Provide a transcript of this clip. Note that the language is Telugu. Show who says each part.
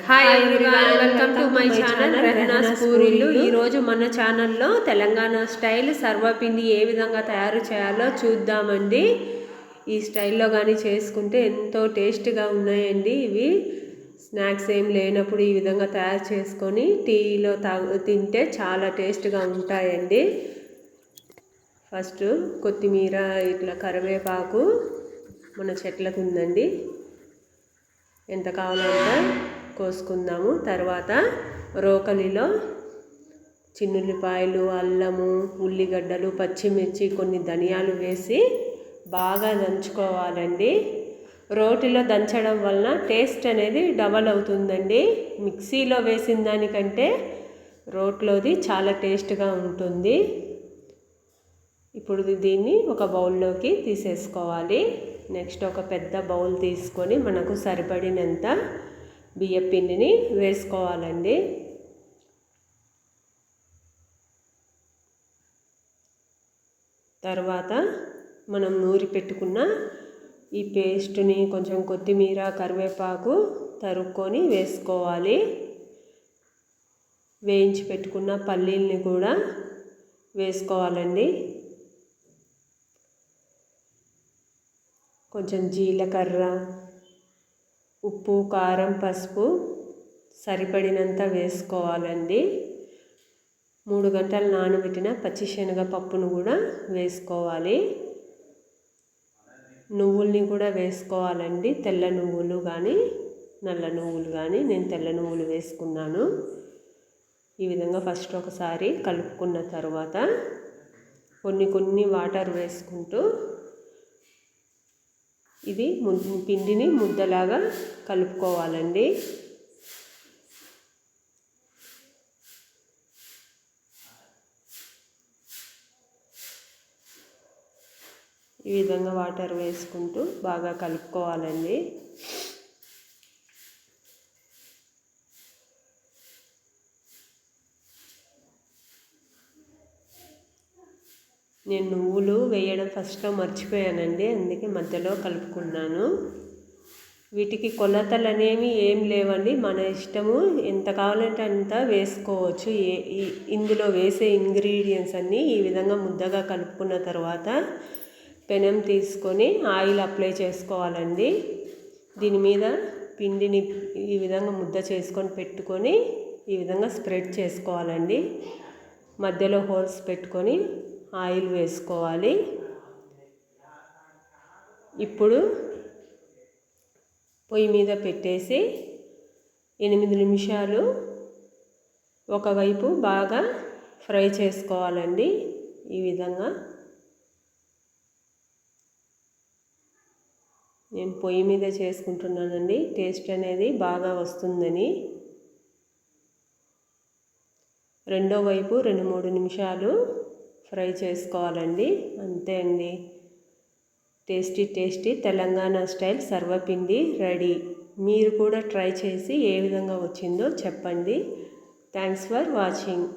Speaker 1: Hi everyone, welcome to my channel Rehana's పూరీలు. ఈరోజు మన ఛానల్లో తెలంగాణ స్టైల్ సర్వపిండి ఏ విధంగా తయారు చేయాలో చూద్దామండి. ఈ స్టైల్లో కానీ చేసుకుంటే ఎంతో టేస్ట్గా ఉన్నాయండి. ఇవి స్నాక్స్ ఏం లేనప్పుడు ఈ విధంగా తయారు చేసుకొని టీలో తింటే చాలా టేస్ట్గా ఉంటాయండి. ఫస్ట్ కొత్తిమీర, ఇట్లా కరివేపాకు మన చెట్లకు ఉందండి, ఎంత కావాలంటే కోసుకుందాము. తర్వాత రోకలిలో చిన్నుల్లిపాయలు, అల్లము, ఉల్లిగడ్డలు, పచ్చిమిర్చి, కొన్ని ధనియాలు వేసి బాగా దంచుకోవాలండి. రోటిలో దంచడం వలన టేస్ట్ అనేది డబల్ అవుతుందండి. మిక్సీలో వేసిన దానికంటే రోట్లోది చాలా టేస్ట్గా ఉంటుంది. ఇప్పుడు దీన్ని ఒక బౌల్లోకి తీసేసుకోవాలి. నెక్స్ట్ ఒక పెద్ద బౌల్ తీసుకొని మనకు సరిపడినంత బియ్యం పిండిని వేసుకోవాలండి. తర్వాత మనం నూరి పెట్టుకున్న ఈ పేస్ట్ని కొంచెం కొత్తిమీర, కరివేపాకు తరుక్కొని వేసుకోవాలి. వేయించి పెట్టుకున్న పల్లీల్ని కూడా వేసుకోవాలండి. కొంచెం జీలకర్ర, ఉప్పు, కారం, పసుపు సరిపడినంత వేసుకోవాలండి. 3 గంటలు నానబెట్టిన పచ్చిశనగ పప్పును కూడా వేసుకోవాలి. నువ్వుల్ని కూడా వేసుకోవాలండి. తెల్ల నువ్వులు కానీ నల్ల నువ్వులు కానీ, నేను తెల్ల నువ్వులు వేసుకున్నాను. ఈ విధంగా ఫస్ట్ ఒకసారి కలుపుకున్న తర్వాత కొన్ని వాటర్ వేసుకుంటూ ఇది పిండిని ముద్దలాగా కలుపుకోవాలండి. ఈ విధంగా వాటర్ వేసుకుంటూ బాగా కలుపుకోవాలండి. నేను నువ్వులు వేయడం ఫస్ట్లో మర్చిపోయానండి, అందుకే మధ్యలో కలుపుకున్నాను. వీటికి కొలతలు అనేవి ఏం లేవండి, మన ఇష్టము. ఎంత కావాలంటే అంత వేసుకోవచ్చు. ఇందులో వేసే ఇంగ్రీడియంట్స్ అన్నీ ఈ విధంగా ముద్దగా కలుపుకున్న తర్వాత పెనం తీసుకొని ఆయిల్ అప్లై చేసుకోవాలండి. దీని మీద పిండిని ఈ విధంగా ముద్ద చేసుకొని పెట్టుకొని ఈ విధంగా స్ప్రెడ్ చేసుకోవాలండి. మధ్యలో హోల్స్ పెట్టుకొని ఆయిల్ వేసుకోవాలి. ఇప్పుడు పొయ్యి మీద పెట్టేసి 8 నిమిషాలు ఒకవైపు బాగా ఫ్రై చేసుకోవాలండి. ఈ విధంగా నేను పొయ్యి మీద చేసుకుంటున్నానండి, టేస్ట్ అనేది బాగా వస్తుందని. రెండో వైపు 2-3 నిమిషాలు ఫ్రై చేసుకోవాలండి. అంతే అండి, టేస్టీ తెలంగాణ స్టైల్ సర్వపిండి రెడీ. మీరు కూడా ట్రై చేసి ఏ విధంగా వచ్చిందో చెప్పండి. Thanks for watching.